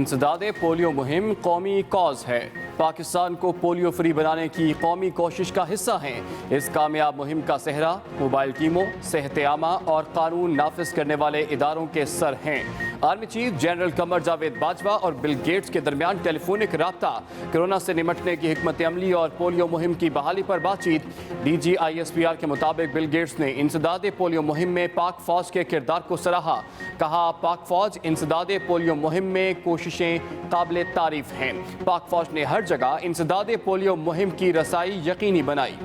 इंसदाद polio मुहिम कौमी cause है। पाकिस्तान को पोलियो फ्री बनाने की कौमी कोशिश का हिस्सा हैं। इस कामयाब मुहिम का सेहरा मोबाइल टीमों, सेहत आमा और कानून नाफिज करने वाले इदारों के सर हैं। Army chief general Qamar Javed Bajwa और बिल गेट्स के दरमियान टेलीफोनिक राब्ता, कोरोना से निमटने की हिकमत अमली और पोलियो मुहिम की बहाली पर बातचीत। DGISPR के मुताबिक बिल गेट्स ने इंसदाद पोलियो मुहिम में पाक फौज के किरदार को सराहा। कहा, पाक फौज इंसदाद पोलियो मुहिम में कोशिशें काबिल तारीफ हैं। पाक फौज ने हर जगह इंसदाद पोलियो मुहिम की रसाई यकीनी बनाई।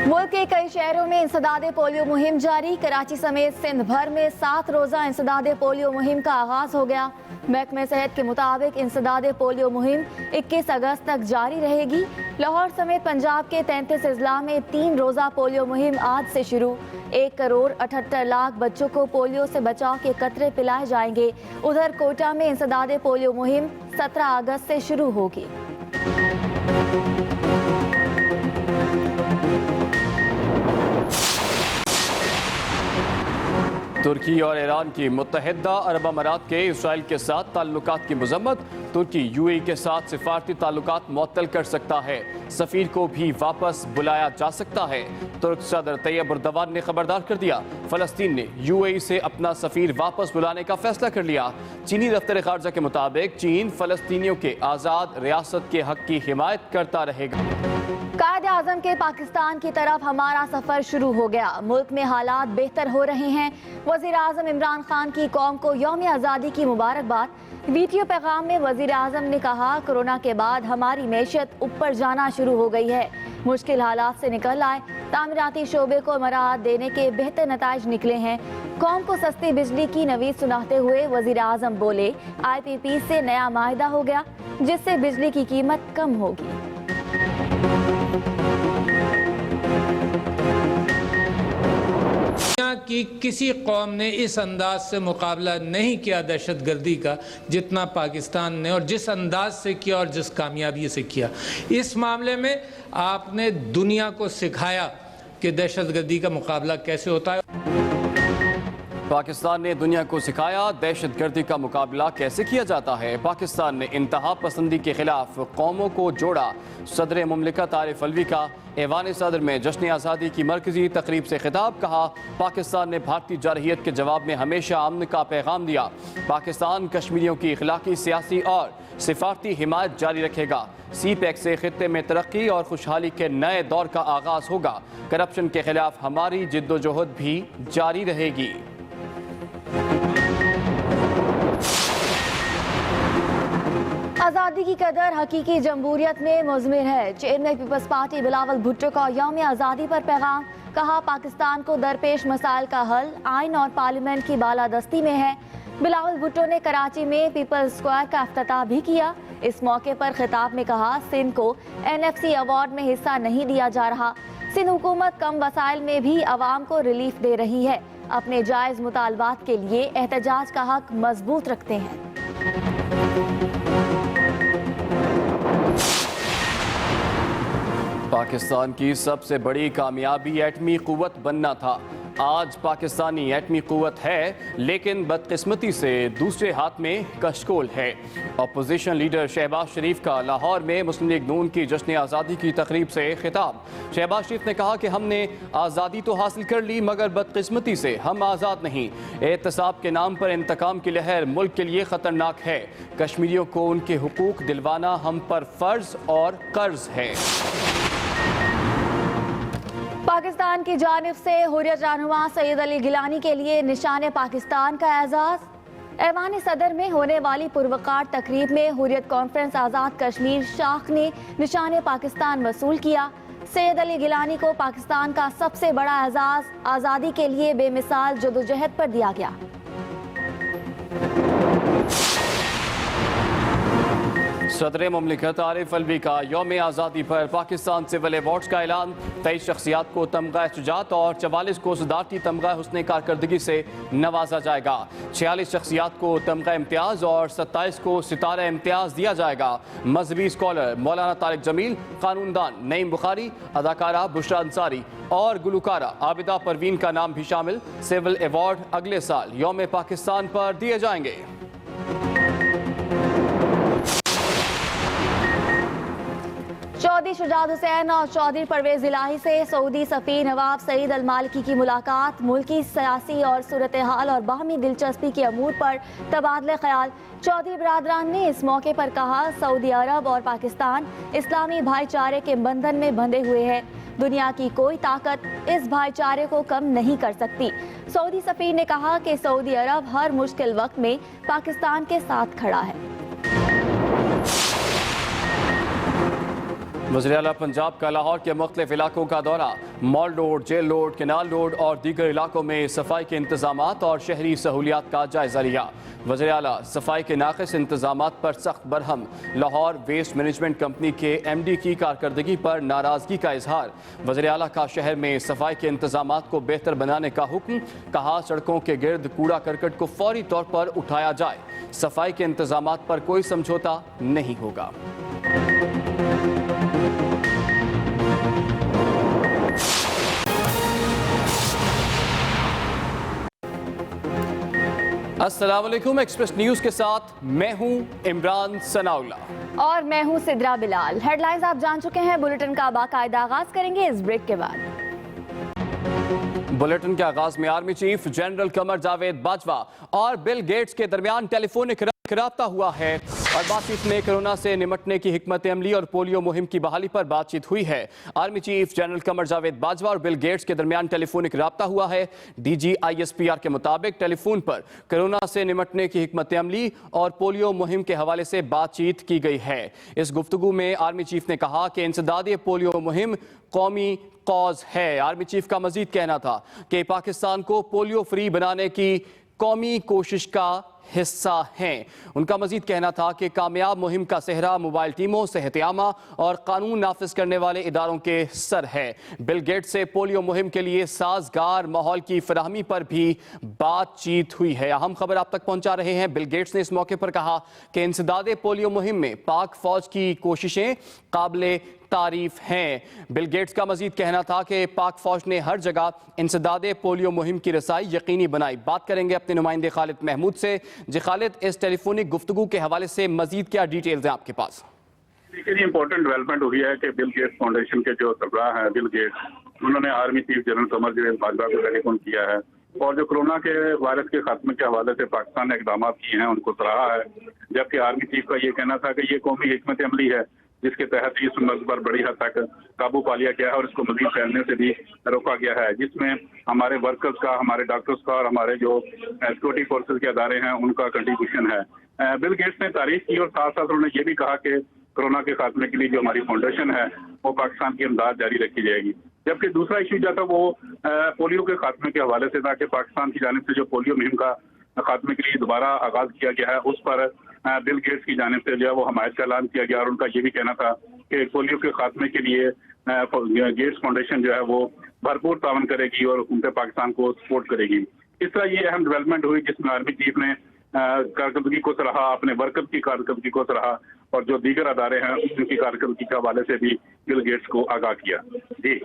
मुल्क के कई शहरों में इंसदाद पोलियो मुहिम जारी। कराची समेत सिंध भर में 7 रोज़ा इंसदाद पोलियो मुहिम का आगाज हो गया। महकमे सेहत के मुताबिक इंसदाद पोलियो मुहिम 21 अगस्त तक जारी रहेगी। लाहौर समेत पंजाब के 33 अजला में 3 रोज़ा पोलियो मुहिम आज से शुरू। 1 करोड़ 78 लाख बच्चों को पोलियो से बचाव के कतरे पिलाए जाएंगे। उधर कोटा में इंसदाद पोलियो मुहिम 17 अगस्त से शुरू होगी। तुर्की और ईरान की मुत्तहिदा अरब अमारात के इसराइल के साथ ताल्लुकात की मजम्मत। तुर्की UAE के साथ सिफारती ताल्लुकात मुअत्तल कर सकता है। सफीर को भी वापस बुलाया जा सकता है। तुर्क सदर तैयब एर्दोगान ने खबरदार कर दिया, फलस्तीन ने UAE से अपना सफीर वापस बुलाने का फैसला कर लिया। चीनी दफ्तर खारजा के मुताबिक चीन फलस्तीनियों के आज़ाद रियासत के हक की हिमायत करता रहेगा। कायद आज़म के पाकिस्तान की तरफ हमारा सफर शुरू हो गया। मुल्क में हालात बेहतर हो रहे हैं। वज़ीर आज़म इमरान खान की कौम को यौम आज़ादी की मुबारकबाद। वीडियो पैगाम में वज़ीर आज़म ने कहा, कोरोना के बाद हमारी मैशत ऊपर जाना शुरू हो गई है। मुश्किल हालात से निकल आए। तामीराती शोबे को मराहत देने के बेहतर नताइज निकले हैं। कौम को सस्ती बिजली की नवीद सुनाते हुए वज़ीर आज़म बोले, IPP से नया माहिदा हो गया जिससे बिजली की कीमत कम होगी। कि किसी कौम ने इस अंदाज से मुकाबला नहीं किया दहशतगर्दी का जितना पाकिस्तान ने, और जिस अंदाज से किया और जिस कामयाबी से किया। इस मामले में आपने दुनिया को सिखाया कि दहशतगर्दी का मुकाबला कैसे होता है। पाकिस्तान ने दुनिया को सिखाया दहशतगर्दी का मुकाबला कैसे किया जाता है। पाकिस्तान ने इंतहा पसंदी के खिलाफ कौमों को जोड़ा। सदर मुमलिकत आरिफ अलवी का ऐवान सदर में जश्न आज़ादी की मरकजी तकरीब से खिताब। कहा, पाकिस्तान ने भारतीय जारहियत के जवाब में हमेशा अमन का पैगाम दिया। पाकिस्तान कश्मीरियों की इखलाकी, सियासी और सिफारती हिमायत जारी रखेगा। CPEC से खित्ते में तरक्की और खुशहाली के नए दौर का आगाज होगा। करप्शन के खिलाफ हमारी जिद्दोजहद भी जारी रहेगी। आज़ादी की कदर हकीकी जमहूरियत में मुज़मिर है। Chairman People's Party Bilawal Bhutto का यौम आज़ादी पर पैगाम। कहा, पाकिस्तान को दरपेश मसाइल का हल आइन और पार्लियामेंट की बालादस्ती में है। बिलावल भुट्टो ने कराची में पीपल्स स्क्वायर का इफ्तिताह भी किया। इस मौके पर खिताब में कहा, सिंध को NFC अवार्ड में हिस्सा नहीं दिया जा रहा। सिंध हुकूमत कम वसाइल में भी आवाम को रिलीफ दे रही है। अपने जायज़ मुतालबात के लिए एहतजाज का हक मजबूत रखते हैं। पाकिस्तान की सबसे बड़ी कामयाबी एटमी कुव्वत बनना था। आज पाकिस्तानी एटमी कुव्वत है, लेकिन बदकिस्मती से दूसरे हाथ में कशकोल है। अपोजिशन लीडर शहबाज शरीफ का लाहौर में मुस्लिम लीग नून की जश्न आज़ादी की तकरीब से खिताब। शहबाज शरीफ ने कहा कि हमने आज़ादी तो हासिल कर ली, मगर बदकिस्मती से हम आज़ाद नहीं। एहतसाब के नाम पर इंतकाम की लहर मुल्क के लिए ख़तरनाक है। कश्मीरियों को उनके हुकूक दिलवाना हम पर फ़र्ज और कर्ज है। पाकिस्तान की जानिब से हुर्रियत रहनुमा सैयद अली गिलानी के लिए निशान पाकिस्तान का एजाज़। ऐवान सदर में होने वाली पुरवकार तकरीब में हुर्रियत कॉन्फ्रेंस आज़ाद कश्मीर शाख ने निशान पाकिस्तान वसूल किया। सैयद अली गिलानी को पाकिस्तान का सबसे बड़ा एजाज़ आज़ादी के लिए बेमिसाल जदोजहद पर दिया गया। सदर मुमलिकत आरिफ अलवी का यौम आज़ादी पर पाकिस्तान सिविल अवार्ड्स का ऐलान। 23 शख्सियात को तमगा शुजात और 44 को सदारती तमगा हुस्न कारकर्दगी से नवाजा जाएगा। 46 शख्सियात को तमगा इम्तियाज़ और 27 को सितारा इम्तियाज़ दिया जाएगा। मजहबी स्कॉलर मौलाना तारिक जमील, कानूनदान नईम बुखारी, अदाकारा बुशरा अंसारी और गुलकारा आबिदा परवीन का नाम भी शामिल। सिविल अवार्ड अगले साल यौम पाकिस्तान पर दिए जाएंगे। चौधरी शुजात हुसैन और चौधरी परवेज इलाही से सऊदी सफ़ीर नवाब सईद अल मालिकी की मुलाकात। मुल्की सियासी और सूरत हाल और बाहमी दिलचस्पी के अमूर पर तबादले ख्याल। चौधरी बरादरान ने इस मौके पर कहा, सऊदी अरब और पाकिस्तान इस्लामी भाईचारे के बंधन में बंधे हुए हैं। दुनिया की कोई ताकत इस भाईचारे को कम नहीं कर सकती। सऊदी सफ़ीर ने कहा कि सऊदी अरब हर मुश्किल वक्त में पाकिस्तान के साथ खड़ा है। वज़ीर-ए-आला पंजाब का लाहौर के मुख्तलिफ इलाकों का दौरा। Mall road, jail road, canal road और दीगर इलाकों में सफाई के इंतजामात और शहरी सहूलियात का जायजा लिया। वज़ीर-ए-आला सफाई के नाक़िस इंतजामात पर सख्त Barham. Lahore waste management company के MD की कारकर्दगी पर नाराज़गी का इजहार। वज़ीर-ए-आला का शहर में सफाई के इंतजामात को बेहतर बनाने का हुक्म। कहा, सड़कों के गिर्द कूड़ा करकट को फौरी तौर पर उठाया जाए। सफाई के इंतजामात पर कोई समझौता नहीं होगा। अस्सलाम वालेकुम। एक्सप्रेस न्यूज के साथ मैं हूं इमरान सनाउल्ला और मैं हूं सिद्रा बिलाल। हेडलाइंस आप जान चुके हैं। बुलेटिन का बाकायदा आगाज करेंगे इस ब्रेक के बाद। बुलेटिन के आगाज में army chief general Qamar Javed Bajwa और बिल गेट्स के दरमियान टेलीफोनिक राब्ता हुआ है और बातचीत में कोरोना से निमटने की हिकमत अमली और पोलियो मुहिम की बहाली पर बातचीत हुई है। Army chief general Qamar Javed Bajwa और बिल गेट्स के दरमियान टेलीफोनिक राब्ता हुआ है। DG ISPR के मुताबिक टेलीफोन पर कोरोना से निमटने की हिकमत अमली और पोलियो मुहिम के हवाले से बातचीत की गई है। इस गुफ्तगू में आर्मी चीफ ने कहा कि इंसदादी पोलियो मुहिम कौमी कॉज है। आर्मी चीफ का मजीद कहना था कि पाकिस्तान को पोलियो फ्री बनाने की कौमी कोशिश का हिस्सा हैं। उनका मजीद कहना था कि कामयाब मुहिम का सेहरा मोबाइल टीमों, सेहत-ए-आमा और कानून नाफिज करने वाले इदारों के सर है। बिल गेट्स से पोलियो मुहिम के लिए साजगार माहौल की फराहमी पर भी बातचीत हुई है। अहम खबर आप तक पहुंचा रहे हैं। बिल गेट्स ने इस मौके पर कहा कि इंसदादे पोलियो मुहिम में पाक फौज की कोशिशें काबिले तारीफ हैं। बिल गेट्स का मजीद कहना था कि पाक फौज ने हर जगह इंसदादे पोलियो मुहिम की रसाई यकीनी बनाई। बात करेंगे अपने नुमाइंदे खालिद महमूद से। जी खालिद, इस टेलीफोनिक गुफ्तगू के हवाले से मजीद क्या डिटेल्स हैं आपके पास? देखिए, इंपॉर्टेंट डेवलपमेंट हुई है कि बिल गेट्स फाउंडेशन के जो सरबराह हैं बिल गेट्स, उन्होंने army chief general Qamar Javed Bajwa को टेलीफोन किया है और जो कोरोना के वायरस के खात्मे के हवाले से पाकिस्तान ने इकदाम किए हैं उनको सराहा है। जबकि आर्मी चीफ का ये कहना था कि ये कौमी हिकमत अमली है जिसके तहत इस मर्ज पर बड़ी हद तक काबू पा लिया गया है और इसको मजीद फैलने से भी रोका गया है, जिसमें हमारे वर्कर्स का, हमारे डॉक्टर्स का और हमारे जो सिक्योरिटी फोर्सेज के अदारे हैं उनका कंट्रीब्यूशन है। बिल गेट्स ने तारीफ की और साथ साथ उन्होंने ये भी कहा कि कोरोना के खात्मे के लिए जो हमारी फाउंडेशन है वो पाकिस्तान की इमदाद जारी रखी जाएगी। जबकि दूसरा इशू जो था वो पोलियो के खात्मे के हवाले से था कि पाकिस्तान की जानिब से जो पोलियो मुहिम का खात्मे के लिए दोबारा आगाज किया गया है उस पर बिल गेट्स की जानिब से जो है वो हमायत का ऐलान किया गया और उनका ये भी कहना था कि पोलियो के खात्मे के लिए गेट्स फाउंडेशन जो है वो भरपूर तावन करेगी और हुकूमत पाकिस्तान को सपोर्ट करेगी। इस तरह ये अहम डेवलपमेंट हुई जिसमें आर्मी चीफ ने कारकर्दगी को सराहा, अपने वर्कर्स की कारकर्दगी को सराहा और जो दीगर अदारे हैं उनकी कारकर्दगी के हवाले से भी बिल गेट्स को आगाह किया। जी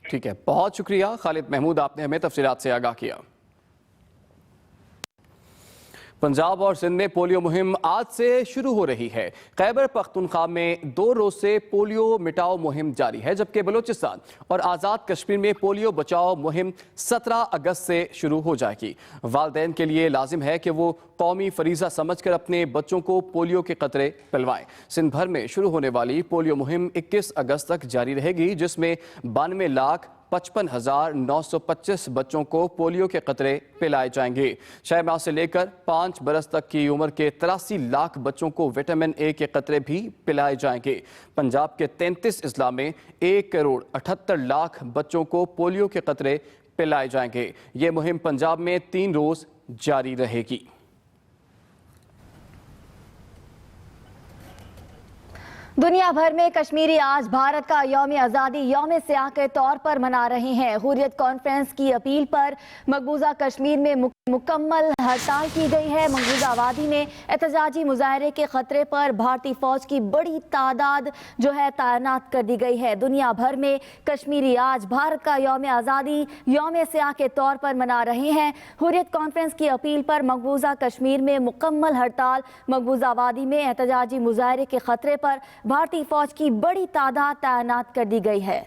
ठीक है, बहुत शुक्रिया खालिद महमूद, आपने हमें तफसीलात से आगाह किया। पंजाब और सिंध में पोलियो मुहिम आज से शुरू हो रही है। खैबर पख्तूनख्वा में 2 रोज से पोलियो मिटाओ मुहिम जारी है, जबकि बलूचिस्तान और आज़ाद कश्मीर में पोलियो बचाओ मुहिम 17 अगस्त से शुरू हो जाएगी। वालिदैन के लिए लाजिम है कि वो कौमी फरीज़ा समझकर अपने बच्चों को पोलियो के कतरे पिलवाएं। सिंध भर में शुरू होने वाली पोलियो मुहिम 21 अगस्त तक जारी रहेगी, जिसमें 92,55,925 बच्चों को पोलियो के कतरे पिलाए जाएंगे। 6 माह से लेकर 5 बरस तक की उम्र के 83 लाख बच्चों को विटामिन ए के कतरे भी पिलाए जाएंगे। पंजाब के 33 अजला में 1,78,00,000 बच्चों को पोलियो के कतरे पिलाए जाएंगे। ये मुहिम पंजाब में 3 रोज जारी रहेगी। दुनिया भर में कश्मीरी आज भारत का यौम आज़ादी यौम सियाह के तौर पर मना रहे हैं। हुर्रियत कॉन्फ्रेंस की अपील पर मकबूजा कश्मीर में मुकम्मल हड़ताल की गई है। मकबूजा वादी में एहतजाजी मुजाहरे के खतरे पर भारतीय फौज की बड़ी तादाद जो है तैनात कर दी गई है। दुनिया भर में कश्मीरी आज भारत का यौम आज़ादी यौम सियाह के तौर पर मना रहे हैं। हुर्रियत कॉन्फ्रेंस की अपील पर मकबूजा कश्मीर में मुकम्मल हड़ताल। मकबूजा वादी में एहतजाजी मुजाहरे के खतरे पर भारतीय फौज की बड़ी तादाद तैनात कर दी गई है।